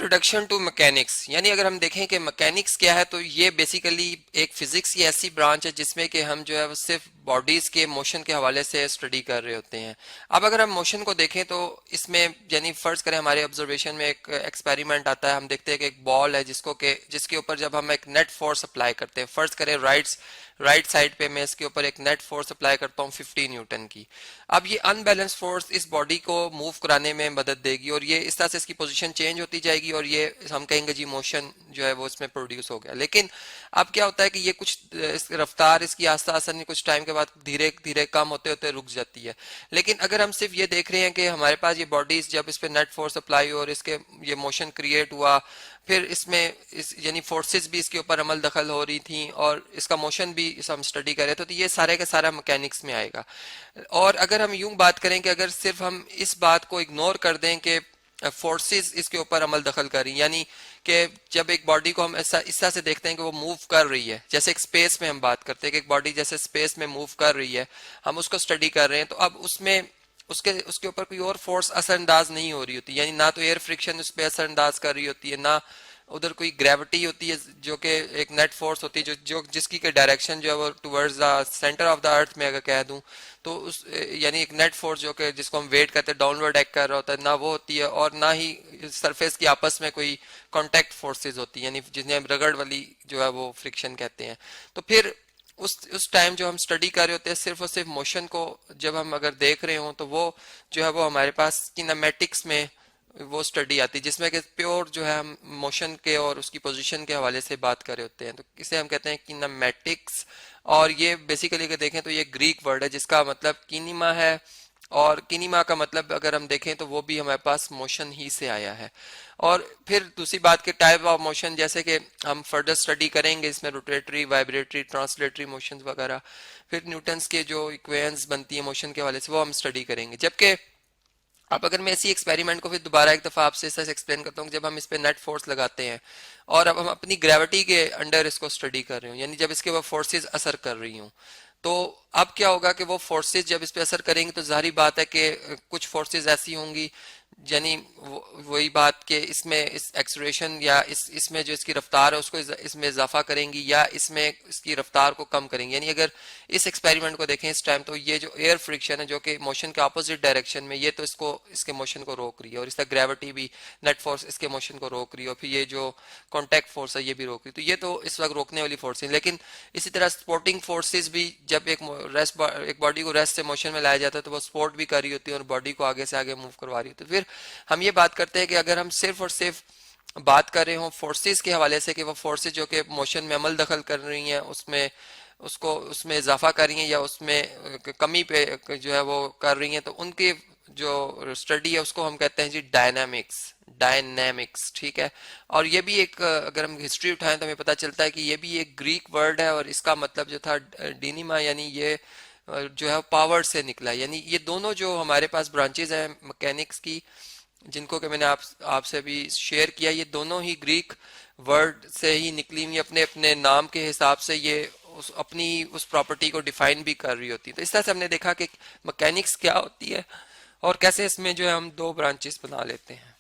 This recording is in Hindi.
इंट्रोडक्शन टू मैकेनिक्स, यानी अगर हम देखें कि मैकेनिक्स क्या है तो ये बेसिकली एक फिजिक्स की ऐसी ब्रांच है जिसमें कि हम जो है वो सिर्फ बॉडीज के मोशन के हवाले से स्टडी कर रहे होते हैं। अब अगर हम मोशन को देखें तो इसमें यानी फर्ज करें हमारे ऑब्जर्वेशन में एक एक्सपेरिमेंट आता है, हम देखते हैं कि एक बॉल है जिसके ऊपर जब हम एक नेट फोर्स अप्लाई करते हैं, फर्ज करें राइट साइड पे मैं इसके ऊपर एक नेट फोर्स अप्लाई करता हूँ 50 न्यूटन की। अब ये अनबैलेंस फोर्स इस बॉडी को मूव कराने में मदद देगी और ये इस तरह से इसकी पोजीशन चेंज होती जाएगी और ये हम कहेंगे जी मोशन जो है वो इसमें प्रोड्यूस हो गया। लेकिन अब क्या होता है कि ये कुछ रफ्तार इसकी आस्ता आस्ता नहीं, कुछ टाइम के बाद धीरे धीरे कम होते होते रुक जाती है। लेकिन अगर हम सिर्फ ये देख रहे हैं कि हमारे पास ये बॉडीज जब इस पे नेट फोर्स अप्लाई और इसके ये मोशन क्रिएट हुआ, फिर इसमें यानी फोर्सेस भी इसके ऊपर अमल दखल हो रही थी और इसका मोशन भी हम स्टडी कर रहे थे, तो ये सारे का सारा मैकेनिक्स में आएगा। और अगर हम यूं बात करें कि अगर सिर्फ हम इस बात को इग्नोर कर दें कि फोर्सेस इसके ऊपर अमल दखल कर रही, यानी कि जब एक बॉडी को हम ऐसा इस तरह से देखते हैं कि वो मूव कर रही है, जैसे एक स्पेस में हम बात करते हैं कि एक बॉडी जैसे स्पेस में मूव कर रही है, हम उसको स्टडी कर रहे हैं, तो अब उसमें उसके उसके ऊपर कोई और फोर्स असरअंदाज नहीं हो रही होती, यानी ना तो एयर फ्रिक्शन उस पर असरअंदाज कर रही होती है, ना उधर कोई ग्रेविटी होती है जो कि एक नेट फोर्स होती है जो जिसकी के डायरेक्शन जो है वो towards the centre of the earth में अगर कह दूं तो उस यानी एक नेट फोर्स जो कि जिसको हम वेट कहते हैं डाउनवर्ड एक्ट कर रहा होता है, ना वो होती है और ना ही सरफेस की आपस में कोई कांटेक्ट फोर्सेस होती है, यानी जिन्हें हम रगड़ वाली जो है वो फ्रिक्शन कहते हैं। तो फिर उस टाइम जो हम स्टडी कर रहे होते हैं सिर्फ और सिर्फ मोशन को जब हम अगर देख रहे हो तो वो जो है वो हमारे पास किनेमेटिक्स में वो स्टडी आती है, जिसमें कि प्योर जो है हम मोशन के और उसकी पोजीशन के हवाले से बात कर रहे होते हैं, तो इसे हम कहते हैं किनेमेटिक्स। और ये बेसिकली अगर देखें तो ये ग्रीक वर्ड है जिसका मतलब किनिमा है, और किनिमा का मतलब अगर हम देखें तो वो भी हमारे पास मोशन ही से आया है। और फिर दूसरी बात के टाइप ऑफ मोशन जैसे कि हम फर्दर स्टडी करेंगे इसमें रोटेटरी, वाइब्रेटरी, ट्रांसलेटरी मोशंस वगैरह, फिर न्यूटन्स के जो इक्वेशंस बनती है मोशन के हवाले से वो हम स्टडी करेंगे। जबकि अब अगर मैं इसी एक्सपेरिमेंट को फिर दोबारा एक दफा आपसे ऐसा एक्सप्लेन करता हूँ, जब हम इस पे नेट फोर्स लगाते हैं और अब हम अपनी ग्रेविटी के अंडर इसको स्टडी कर रहे हो, यानी जब इसके ऊपर फोर्सेस असर कर रही हूँ, तो अब क्या होगा कि वो फोर्सेस जब इस पे असर करेंगे तो जाहिर बात है कि कुछ फोर्सेस ऐसी होंगी, यानी वही बात कि इसमें इस एक्सलेरेशन या इसमें जो इसकी रफ्तार है उसको इसमें इजाफा करेंगी या इसमें इसकी रफ्तार को कम करेंगी। यानी अगर इस एक्सपेरिमेंट को देखें इस टाइम तो ये जो एयर फ्रिक्शन है जो कि मोशन के अपोजिट डायरेक्शन में, ये तो इसके मोशन को रोक रही है और इसका ग्रेविटी भी नेट फोर्स इसके मोशन को रोक रही है और फिर ये जो कॉन्टैक्ट फोर्स है ये भी रोक रही है, तो ये तो इस वक्त रोकने वाली फोर्स है। लेकिन इसी तरह स्पोर्टिंग फोर्सेज भी जब एक बॉडी को रेस्ट से मोशन में लाया जाता है तो वो स्पोर्ट भी कर रही होती है और बॉडी को आगे से आगे मूव करवा रही होती है। फिर हम ये बात करते हैं कि अगर हम सिर्फ और सिर्फ बात कर रहे हो फोर्सेस के हवाले से कि वो फोर्सेस जो कि मोशन में अमल दखल कर रही हैं उसमें इजाफा कर रही हैं या उसमें कमी पे जो है वो कर रही हैं, तो उनकी जो स्टडी है उसको हम कहते हैं जी डायनेमिक्स, ठीक है। और ये भी एक अगर हम हिस्ट्री उठाएं तो हमें पता चलता है कि ये भी एक ग्रीक वर्ड है और इसका मतलब जो था डिनिमा, यानी ये जो है पावर से निकला। यानी ये दोनों जो हमारे पास ब्रांचेज हैं मैकेनिक्स की जिनको कि मैंने आपसे भी शेयर किया, ये दोनों ही ग्रीक वर्ड से ही निकली हुई, अपने अपने नाम के हिसाब से ये उस प्रॉपर्टी को डिफाइन भी कर रही होती है। तो इस तरह से हमने देखा कि मैकेनिक्स क्या होती है और कैसे इसमें जो है हम दो ब्रांचेस बना लेते हैं।